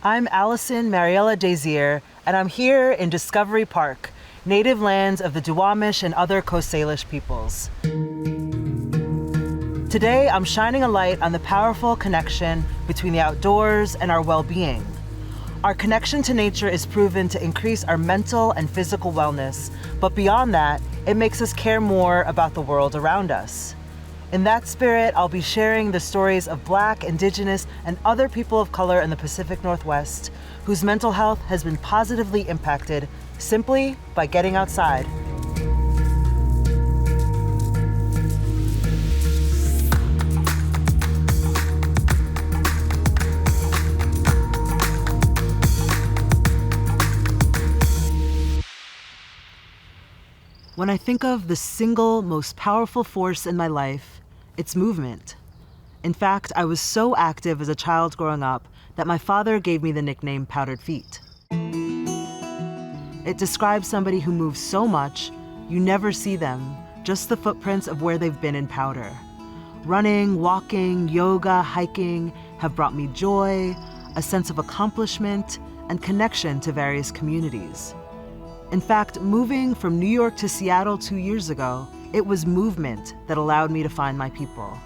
I'm Alison Mariella Désir, and I'm here in Discovery Park, native lands of the Duwamish and other Coast Salish peoples. Today, I'm shining a light on the powerful connection between the outdoors and our well-being. Our connection to nature is proven to increase our mental and physical wellness, but beyond that, it makes us care more about the world around us. In that spirit, I'll be sharing the stories of Black, Indigenous, and other people of color in the Pacific Northwest whose mental health has been positively impacted simply by getting outside. When I think of the single most powerful force in my life, it's movement. In fact, I was so active as a child growing up that my father gave me the nickname Powdered Feet. It describes somebody who moves so much, you never see them, just the footprints of where they've been in powder. Running, walking, yoga, hiking have brought me joy, a sense of accomplishment, and connection to various communities. In fact, moving from New York to Seattle 2 years ago, it was movement that allowed me to find my people.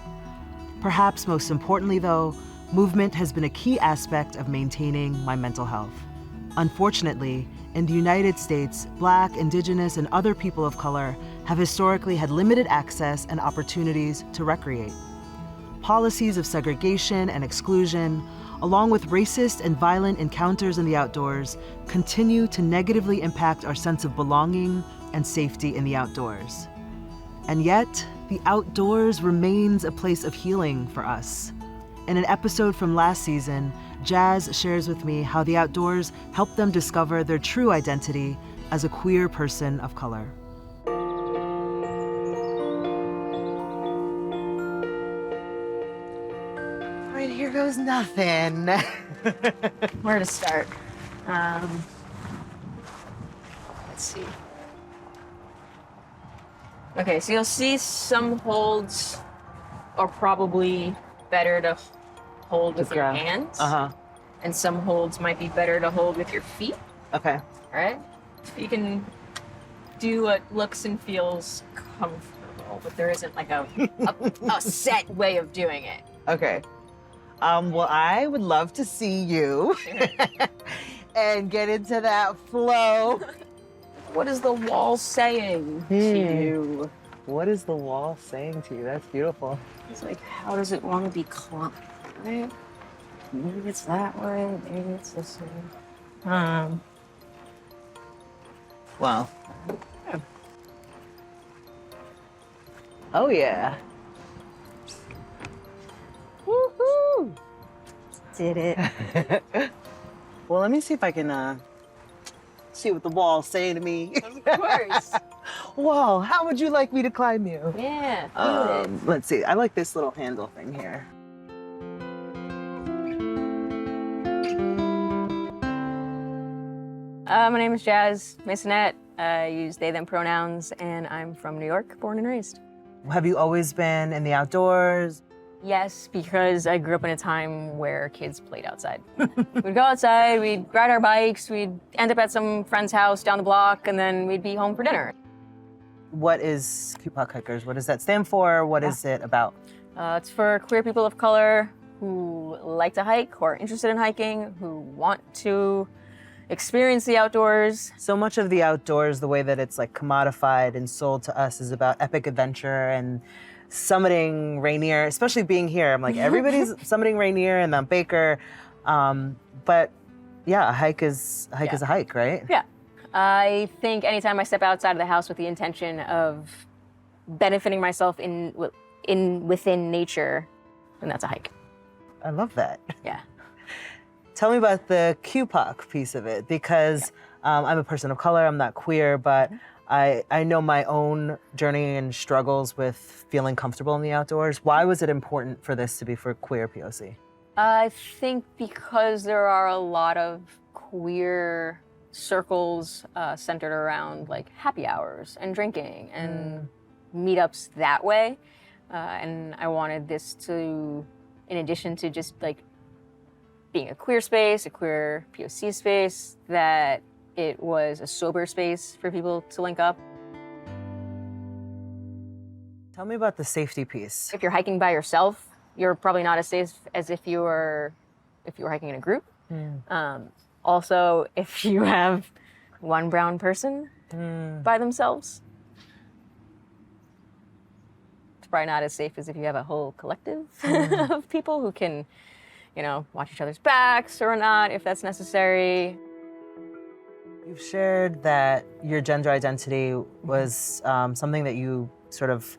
Perhaps most importantly though, movement has been a key aspect of maintaining my mental health. Unfortunately, in the United States, Black, Indigenous, and other people of color have historically had limited access and opportunities to recreate. Policies of segregation and exclusion, along with racist and violent encounters in the outdoors, continue to negatively impact our sense of belonging and safety in the outdoors. And yet, the outdoors remains a place of healing for us. In an episode from last season, Jazz shares with me how the outdoors helped them discover their true identity as a queer person of color. All right, here goes nothing. Where to start? Let's see. Okay, so you'll see some holds are probably better to hold with your hands. And some holds might be better to hold with your feet. Okay. All right? You can do what looks and feels comfortable, but there isn't like a set way of doing it. Okay. Well, I would love to see you and get into that flow. What is the wall saying to you? What is the wall saying to you? That's beautiful. It's like, how does it want to be climbed? Right? Maybe it's that way, maybe it's this way. Wow. Oh, yeah. Woohoo! Did it. Well, let me see if I can see what the wall's saying to me. Of course. Whoa, how would you like me to climb you? Yeah, feel it. Let's see, I like this little handle thing here. My name is Jazz Masonette. I use they, them pronouns, and I'm from New York, born and raised. Have you always been in the outdoors? Yes, because I grew up in a time where kids played outside. We'd go outside, we'd ride our bikes, we'd end up at some friend's house down the block, and then we'd be home for dinner. What is QPOC Hikers? What does that stand for? What is it about? It's for queer people of color who like to hike, who are interested in hiking, who want to experience the outdoors. So much of the outdoors, the way that it's like commodified and sold to us, is about epic adventure and summiting Rainier, especially being here. I'm like, everybody's summiting Rainier and Mount Baker. But yeah, a hike is a hike, right? Yeah. I think anytime I step outside of the house with the intention of benefiting myself within nature, then that's a hike. I love that. Yeah. Tell me about the QPOC piece of it, because I'm a person of color, I'm not queer, but I know my own journey and struggles with feeling comfortable in the outdoors. Why was it important for this to be for queer POC? I think because there are a lot of queer circles centered around like happy hours and drinking and meetups that way. And I wanted this to, in addition to just like being a queer space, a queer POC space, that it was a sober space for people to link up. Tell me about the safety piece. If you're hiking by yourself, you're probably not as safe as if you were hiking in a group. Also, if you have one brown person by themselves, it's probably not as safe as if you have a whole collective of people who can, watch each other's backs or not, if that's necessary. You've shared that your gender identity was something that you sort of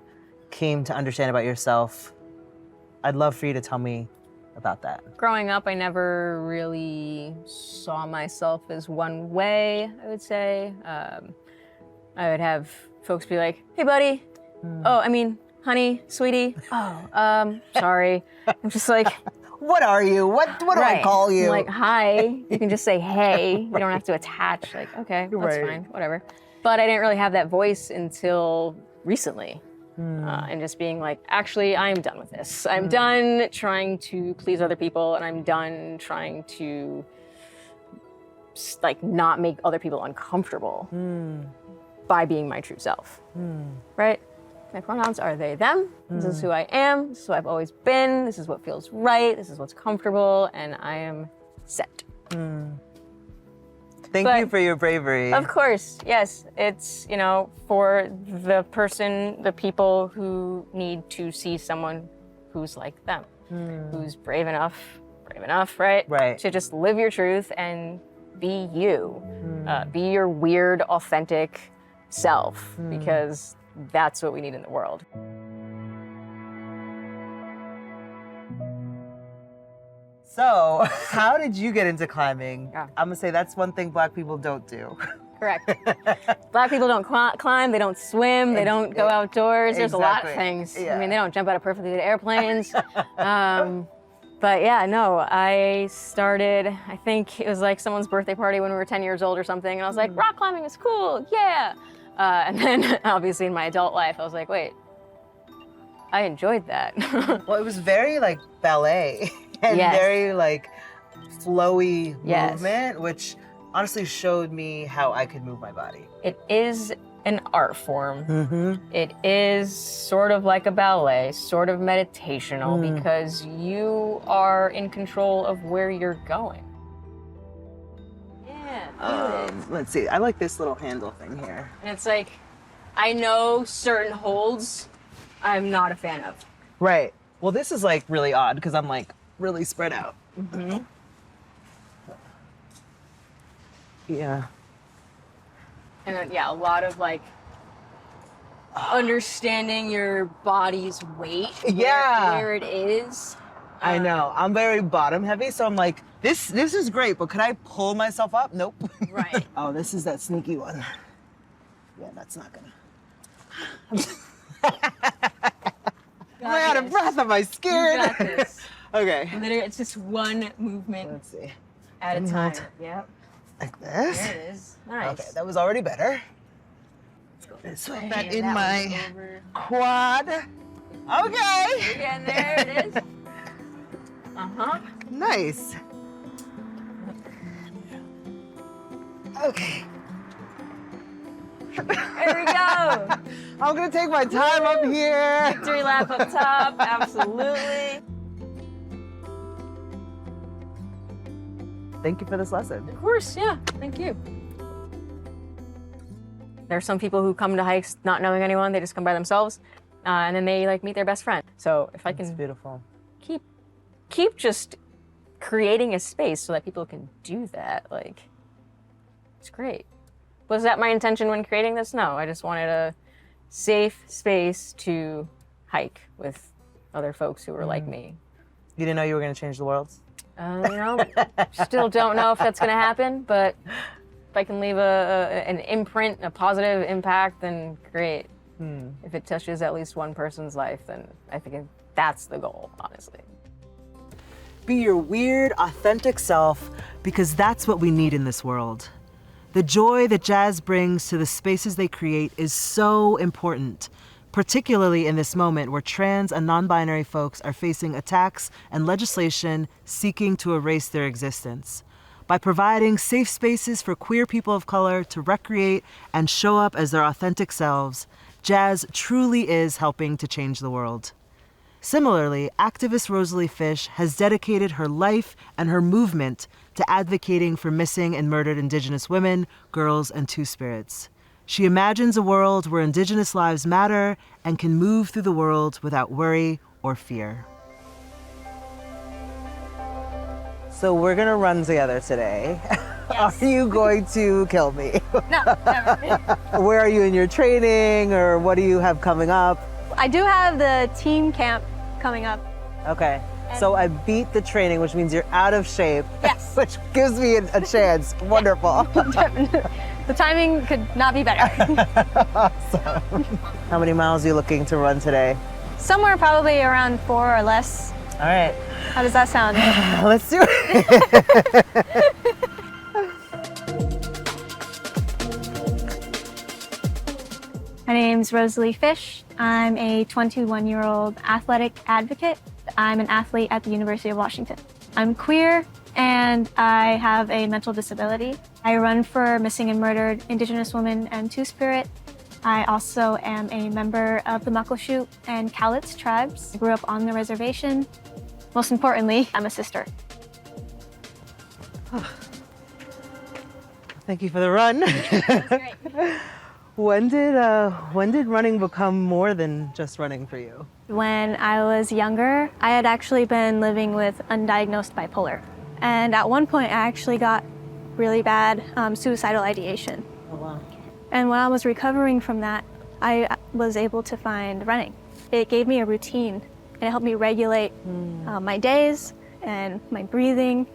came to understand about yourself. I'd love for you to tell me about that. Growing up, I never really saw myself as one way, I would say. I would have folks be like, hey, buddy. Oh, I mean, honey, sweetie. Oh, sorry. I'm just like... What are you? What do I call you? I'm like, hi. You can just say, hey. You don't have to attach. Like, okay, that's fine, whatever. But I didn't really have that voice until recently. And just being like, actually, I'm done with this. I'm done trying to please other people, and I'm done trying to not make other people uncomfortable by being my true self, right? My pronouns are they, them. This is who I am. This is who I've always been. This is what feels right. This is what's comfortable, and I am set. Thank you for your bravery. Of course, yes. It's, for the people who need to see someone who's like them, who's brave enough, right? Right. To just live your truth and be you. Be your weird, authentic self, because that's what we need in the world. So, how did you get into climbing? I'm gonna say that's one thing Black people don't do. Correct. Black people don't climb, they don't swim, they don't go outdoors. There's a lot of things. Yeah. I mean, they don't jump out of perfectly good airplanes. But yeah, no, I started, I think it was like someone's birthday party when we were 10 years old or something, and I was like, rock climbing is cool, yeah. And then obviously in my adult life, I was like, wait, I enjoyed that. Well, it was very like ballet and very like flowy movement, which honestly showed me how I could move my body. It is an art form. It is sort of like a ballet, sort of meditational, because you are in control of where you're going. Let's see, I like this little handle thing here. And it's like, I know certain holds I'm not a fan of. Right. Well, this is like really odd because I'm like really spread out. Yeah. And then, a lot of like understanding your body's weight, where it is. I know. I'm very bottom heavy, so I'm like, this is great, but could I pull myself up? Nope. Right. Oh, this is that sneaky one. Yeah, that's not gonna. I'm out of breath. Am I scared? You got this. Okay. Literally, it's just one movement Let's see. at a time. Yep. Like this. There it is. Nice. Okay, that was already better. Let's swap that in my quad. Okay. You're getting there. It is. Nice. Okay. There we go. I'm gonna take my time up here. Victory lap up top. Absolutely. Thank you for this lesson. Of course, yeah. Thank you. There's some people who come to hikes not knowing anyone. They just come by themselves, and then they like meet their best friend. So if I can, It's beautiful. keep just creating a space so that people can do that, like, it's great. Was that my intention when creating this? No, I just wanted a safe space to hike with other folks who were like me. You didn't know you were gonna change the world? Still don't know if that's gonna happen, but if I can leave an imprint, a positive impact, then great. If it touches at least one person's life, then I think that's the goal, honestly. Be your weird, authentic self, because that's what we need in this world. The joy that jazz brings to the spaces they create is so important, particularly in this moment where trans and non-binary folks are facing attacks and legislation seeking to erase their existence. By providing safe spaces for queer people of color to recreate and show up as their authentic selves, jazz truly is helping to change the world. Similarly, activist Rosalie Fish has dedicated her life and her movement to advocating for missing and murdered Indigenous women, girls, and Two-Spirits. She imagines a world where Indigenous lives matter and can move through the world without worry or fear. So we're gonna run together today. Yes. Are you going to kill me? No, never. Where are you in your training, or what do you have coming up? I do have the team camp coming up. Okay, so I beat the training, which means you're out of shape. Yes. Which gives me a chance. Wonderful. The timing could not be better. Awesome. How many miles are you looking to run today? Somewhere probably around 4 or less. All right, How does that sound? let's do it. My name's Rosalie Fish. I'm a 21-year-old athletic advocate. I'm an athlete at the University of Washington. I'm queer and I have a mental disability. I run for missing and murdered Indigenous women and Two-Spirit. I also am a member of the Muckleshoot and Cowlitz tribes. I grew up on the reservation. Most importantly, I'm a sister. Thank you for the run. Great. When did running become more than just running for you? When I was younger, I had actually been living with undiagnosed bipolar. And at one point, I actually got really bad suicidal ideation. Oh, wow. And when I was recovering from that, I was able to find running. It gave me a routine, and it helped me regulate my days and my breathing.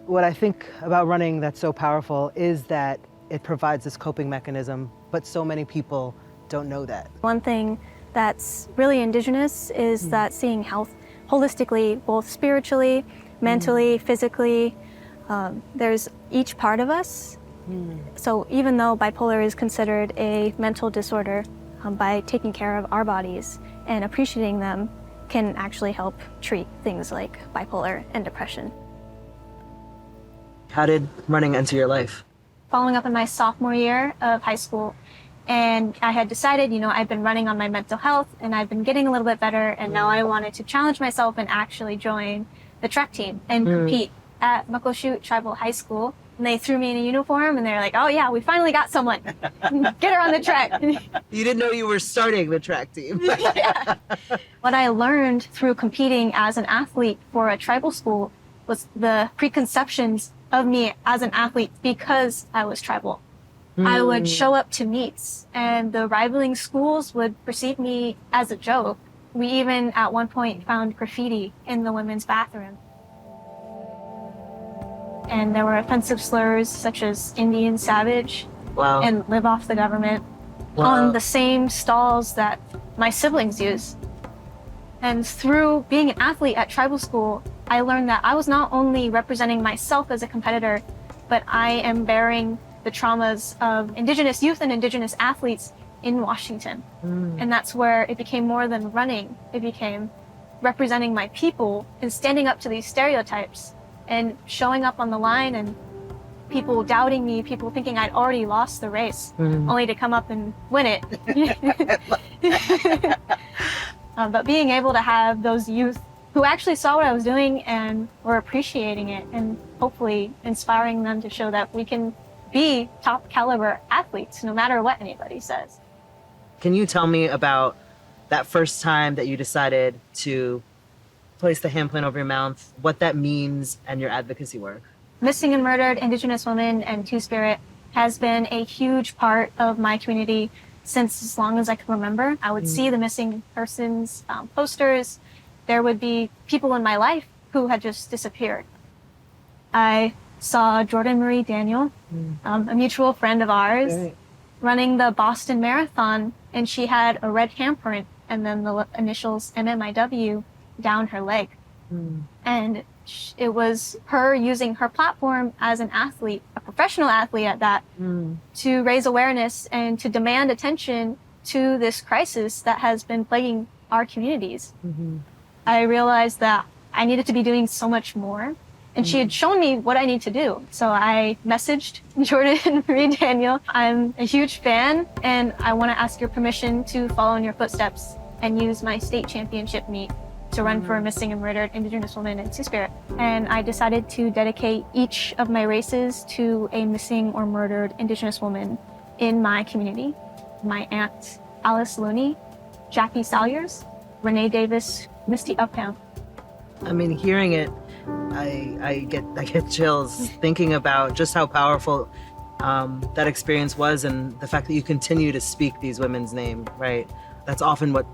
What I think about running that's so powerful is that it provides this coping mechanism, but so many people don't know that. One thing that's really Indigenous is that seeing health holistically, both spiritually, mentally, physically. There's each part of us. So even though bipolar is considered a mental disorder, by taking care of our bodies and appreciating them can actually help treat things like bipolar and depression. How did running enter your life? Following up in my sophomore year of high school, and I had decided, I've been running on my mental health and I've been getting a little bit better, and now I wanted to challenge myself and actually join the track team and compete at Muckleshoot Tribal High School. And they threw me in a uniform and they're like, oh yeah, we finally got someone. Get her on the track. You didn't know you were starting the track team. Yeah. What I learned through competing as an athlete for a tribal school was the preconceptions of me as an athlete because I was tribal. I would show up to meets and the rivaling schools would perceive me as a joke. We even at one point found graffiti in the women's bathroom. And there were offensive slurs such as Indian Savage Wow. and Live Off the Government on the same stalls that my siblings use. And through being an athlete at tribal school, I learned that I was not only representing myself as a competitor, but I am bearing the traumas of Indigenous youth and Indigenous athletes in Washington. And that's where it became more than running. It became representing my people and standing up to these stereotypes and showing up on the line and people doubting me, people thinking I'd already lost the race, only to come up and win it. But being able to have those youth who actually saw what I was doing and were appreciating it and hopefully inspiring them to show that we can be top caliber athletes no matter what anybody says. Can you tell me about that first time that you decided to place the handprint over your mouth, what that means, and your advocacy work? Missing and murdered Indigenous women and Two-Spirit has been a huge part of my community since as long as I can remember. I would see the missing persons posters. There would be people in my life who had just disappeared. I saw Jordan Marie Daniel, a mutual friend of ours, running the Boston Marathon, and she had a red handprint and then the initials MMIW down her leg. And it was her using her platform as an athlete, a professional athlete at that, to raise awareness and to demand attention to this crisis that has been plaguing our communities. I realized that I needed to be doing so much more. And she had shown me what I need to do. So I messaged Jordan Marie Daniel. I'm a huge fan, and I want to ask your permission to follow in your footsteps and use my state championship meet to run for a missing and murdered Indigenous woman in Two-Spirit. And I decided to dedicate each of my races to a missing or murdered Indigenous woman in my community. My aunt, Alice Looney, Jackie Salyers, Renee Davis, Misty Uptown. I mean, hearing it, I get chills thinking about just how powerful that experience was, and the fact that you continue to speak these women's name, right? That's often what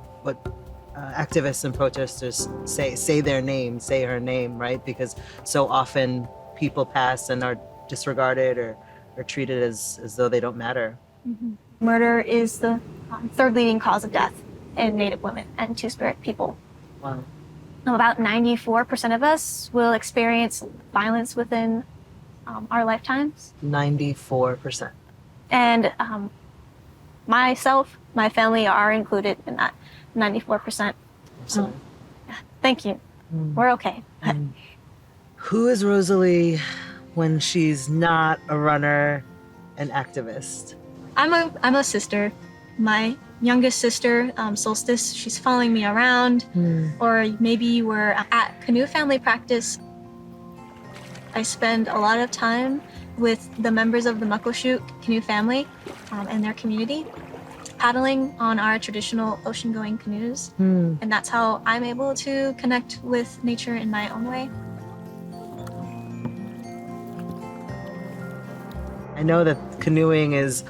activists and protesters say their name, say her name, right? Because so often people pass and are disregarded or treated as though they don't matter. Murder is the third leading cause of death in Native women and Two-Spirit people. Wow. About 94% of us will experience violence within our lifetimes. 94%. And myself, my family are included in that 94%. So, Thank you. We're okay. who is Rosalie when she's not a runner and activist? I'm a sister. My youngest sister, Solstice, she's following me around. Or maybe we're at canoe family practice. I spend a lot of time with the members of the Muckleshoot canoe family and their community, paddling on our traditional ocean-going canoes. And that's how I'm able to connect with nature in my own way. I know that canoeing is,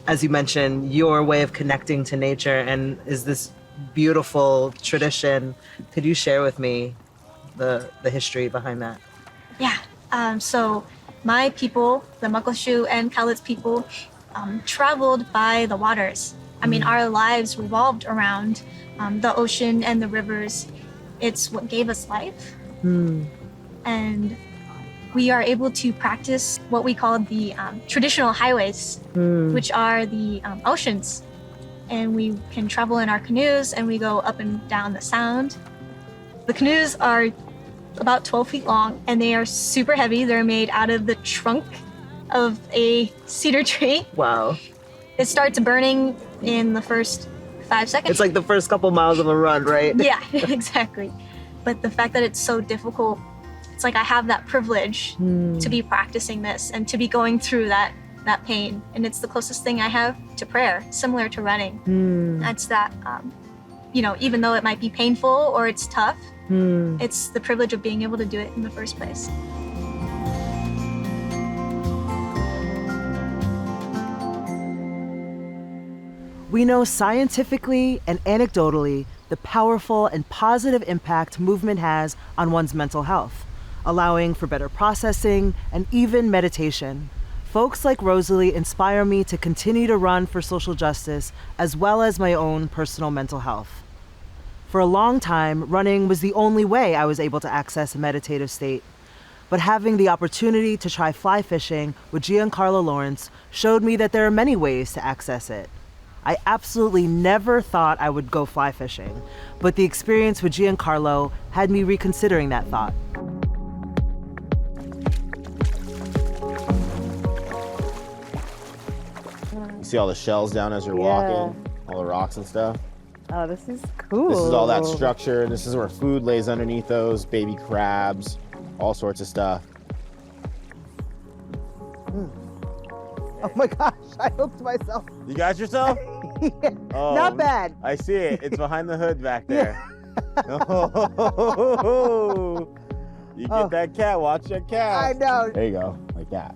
as you mentioned, your way of connecting to nature and is this beautiful tradition. Could you share with me the history behind that? Yeah. So my people, the Muckleshoot and Cowlitz people, traveled by the waters. I mean, our lives revolved around the ocean and the rivers. It's what gave us life. And we are able to practice what we call the traditional highways, which are the oceans. And we can travel in our canoes and we go up and down the sound. The canoes are about 12 feet long and they are super heavy. They're made out of the trunk of a cedar tree. Wow. It starts burning in the first 5 seconds. It's like the first couple miles of a run, right? Yeah, exactly. But the fact that it's so difficult, it's like I have that privilege to be practicing this and to be going through that pain. And it's the closest thing I have to prayer, similar to running. That's that, even though it might be painful or it's tough, it's the privilege of being able to do it in the first place. We know scientifically and anecdotally the powerful and positive impact movement has on one's mental health, allowing for better processing and even meditation. Folks like Rosalie inspire me to continue to run for social justice as well as my own personal mental health. For a long time, running was the only way I was able to access a meditative state. But having the opportunity to try fly fishing with Giancarlo Lawrence showed me that there are many ways to access it. I absolutely never thought I would go fly fishing, but the experience with Giancarlo had me reconsidering that thought. You see all the shells down as you're walking, all the rocks and stuff. Oh, this is cool. This is all that structure. This is where food lays underneath those, baby crabs, all sorts of stuff. Oh my gosh, I hooked myself. You got yourself? Yeah, Oh, not bad. I see it. It's behind the hood back there. You get that cat, watch that cat. I know. There you go, like that.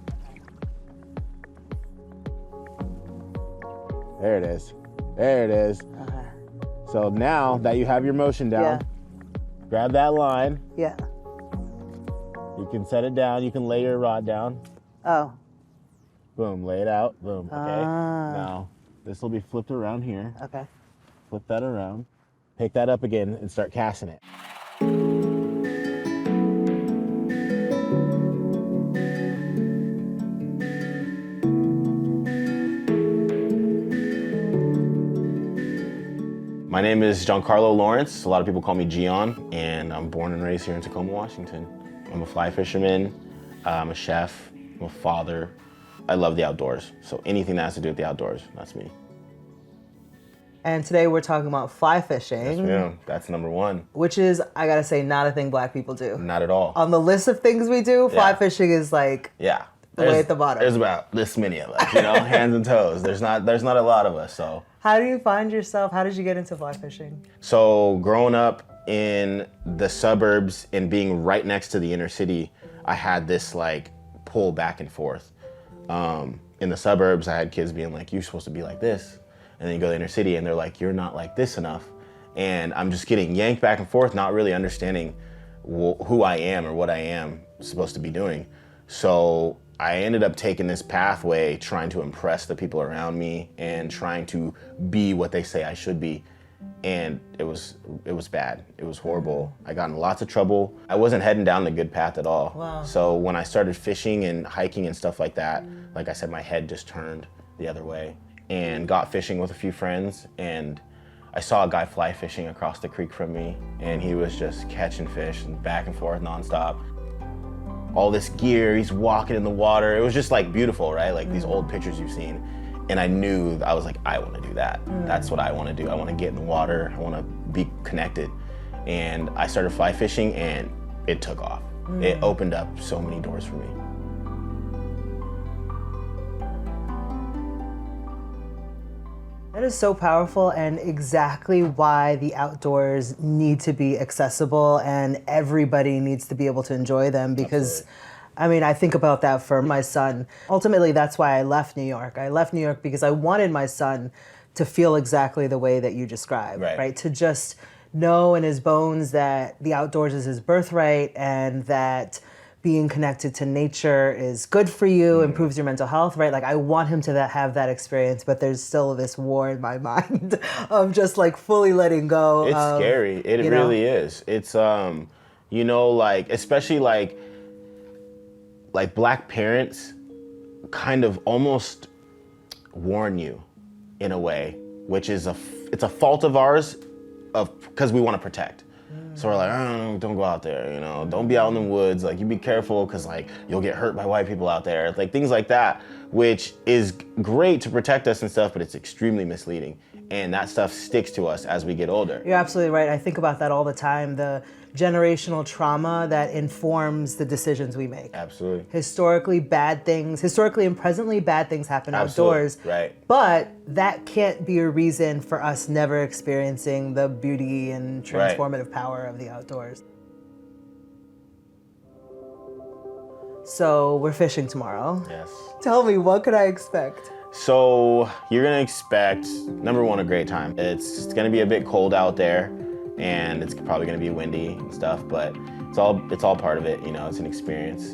There it is. There it is. So now that you have your motion down, grab that line. Yeah. You can set it down. You can lay your rod down. Oh. Boom, lay it out. Boom, okay. Ah. Now, this will be flipped around here. Okay. Flip that around. Pick that up again and start casting it. My name is Giancarlo Lawrence. A lot of people call me Gian, and I'm born and raised here in Tacoma, Washington. I'm a fly fisherman, I'm a chef, I'm a father. I love the outdoors, so anything that has to do with the outdoors, that's me. And today we're talking about fly fishing. Yeah, that's number one. Which is, I gotta say, not a thing Black people do. Not at all. On the list of things we do, fly fishing is like yeah. way at the bottom. There's about this many of us, hands and toes. There's not a lot of us, so. How do you find yourself? How did you get into fly fishing? So growing up in the suburbs and being right next to the inner city, I had this like pull back and forth. In the suburbs, I had kids being like, you're supposed to be like this. And then you go to the inner city and they're like, you're not like this enough. And I'm just getting yanked back and forth, not really understanding who I am or what I am supposed to be doing. So I ended up taking this pathway, trying to impress the people around me and trying to be what they say I should be. And it was bad. It was horrible. I got in lots of trouble. I wasn't heading down the good path at all. Wow. So when I started fishing and hiking and stuff like that, like I said, my head just turned the other way and got fishing with a few friends. And I saw a guy fly fishing across the creek from me, and he was just catching fish and back and forth nonstop. All this gear, he's walking in the water. It was just like beautiful, right? Like these old pictures you've seen. And I knew, I was like, I want to do that. That's what I want to do. I want to get in the water. I want to be connected. And I started fly fishing and it took off. It opened up so many doors for me. That is so powerful, and exactly why the outdoors need to be accessible and everybody needs to be able to enjoy them, because I mean, I think about that for my son. Ultimately, that's why I left New York. I left New York because I wanted my son to feel exactly the way that you described, right? To just know in his bones that the outdoors is his birthright and that being connected to nature is good for you, improves your mental health, right? Like I want him to have that experience, but there's still this war in my mind of just like fully letting go. It's scary. It really is. It's, like, especially like Black parents kind of almost warn you in a way, which is it's a fault of ours because we want to protect. So we're like, oh, don't go out there, don't be out in the woods. Like, you be careful because like you'll get hurt by white people out there. Like things like that, which is great to protect us and stuff, but it's extremely misleading. And that stuff sticks to us as we get older. You're absolutely right. I think about that all the time. The generational trauma that informs the decisions we make. Absolutely. Historically and presently bad things happen outdoors. Right. But that can't be a reason for us never experiencing the beauty and transformative power of the outdoors. So we're fishing tomorrow. Yes. Tell me, what could I expect? So you're gonna expect, number one, a great time. It's gonna be a bit cold out there, and it's probably gonna be windy and stuff, but it's all part of it, it's an experience.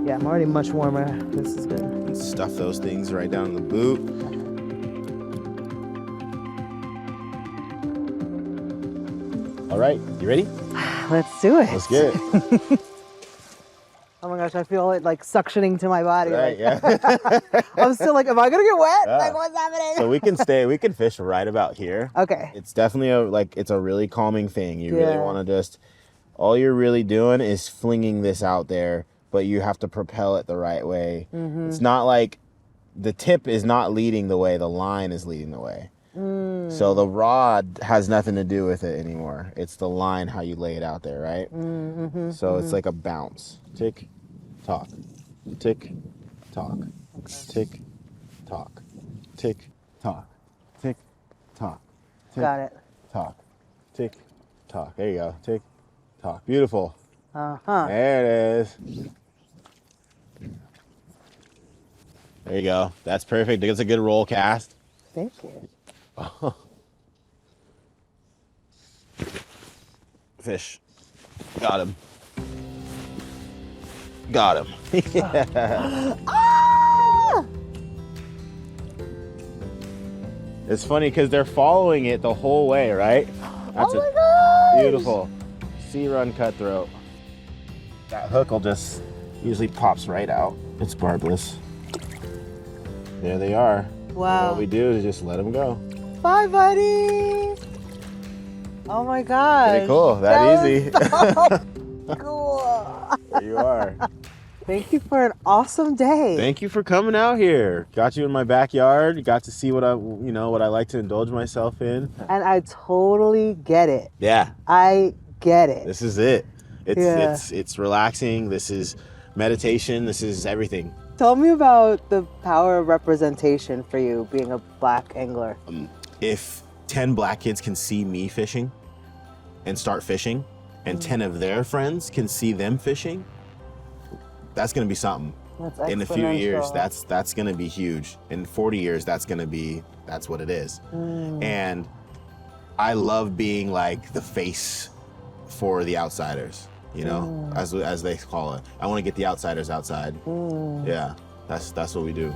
Yeah, I'm already much warmer. This is good. Stuff those things right down in the boot. All right, you ready? Let's do it. Let's get it. Oh my gosh, I feel it like suctioning to my body. Right, yeah. I'm still like, am I gonna get wet? Like, what's happening? So we can fish right about here. Okay. It's definitely it's a really calming thing. You really want to all you're really doing is flinging this out there, but you have to propel it the right way. Mm-hmm. It's not like the tip is not leading the way, the line is leading the way. So the rod has nothing to do with it anymore. It's the line, how you lay it out there, right? So it's like a bounce. Tick, tock, tick, tock, tick, tock, tick, tock, tick, tock, tick, Got it. tock, tick, tock. There you go. Tick, tock. Beautiful. Uh-huh. There it is. There you go. That's perfect. It's a good roll cast. Thank you. Fish. Got him. Got him. Yeah. Ah! It's funny because they're following it the whole way, right? That's oh my gosh! Beautiful. Sea run cutthroat. That hook will just usually pops right out It's barbless. There they are. Wow. What we do is just let them go. Bye, buddy. Oh my gosh. Pretty cool. That easy. Cool. There you are. Thank you for an awesome day. Thank you for coming out here. Got you in my backyard. Got to see what I like to indulge myself in. And I totally get it. Yeah. I get it. This is it. It's relaxing. This is meditation. This is everything. Tell me about the power of representation for you being a Black angler. If 10 Black kids can see me fishing and start fishing, and 10 of their friends can see them fishing, that's gonna be something. That's in a few years, exponential. that's gonna be huge. In 40 years, that's what it is. And I love being like the face for the outsiders, you know, as they call it. I want to get the outsiders outside. Yeah, that's what we do.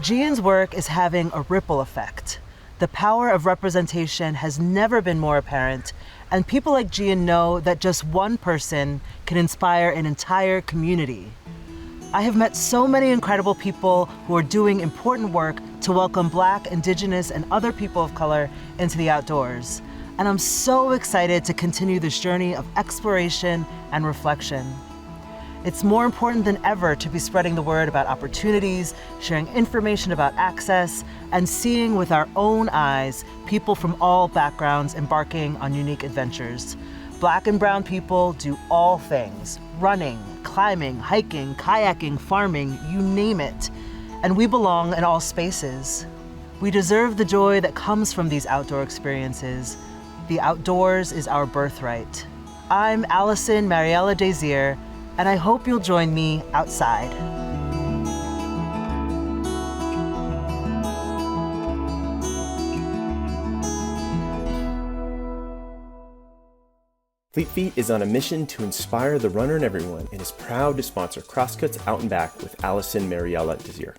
Gian's work is having a ripple effect. The power of representation has never been more apparent, and people like Gian know that just one person can inspire an entire community. I have met so many incredible people who are doing important work to welcome Black, Indigenous, and other people of color into the outdoors. And I'm so excited to continue this journey of exploration and reflection. It's more important than ever to be spreading the word about opportunities, sharing information about access, and seeing with our own eyes people from all backgrounds embarking on unique adventures. Black and brown people do all things: running, climbing, hiking, kayaking, farming, you name it. And we belong in all spaces. We deserve the joy that comes from these outdoor experiences. The outdoors is our birthright. I'm Alison Mariella Désir, and I hope you'll join me outside. Fleet Feet is on a mission to inspire the runner in everyone and is proud to sponsor Crosscuts Out and Back with Alison Mariella Désir.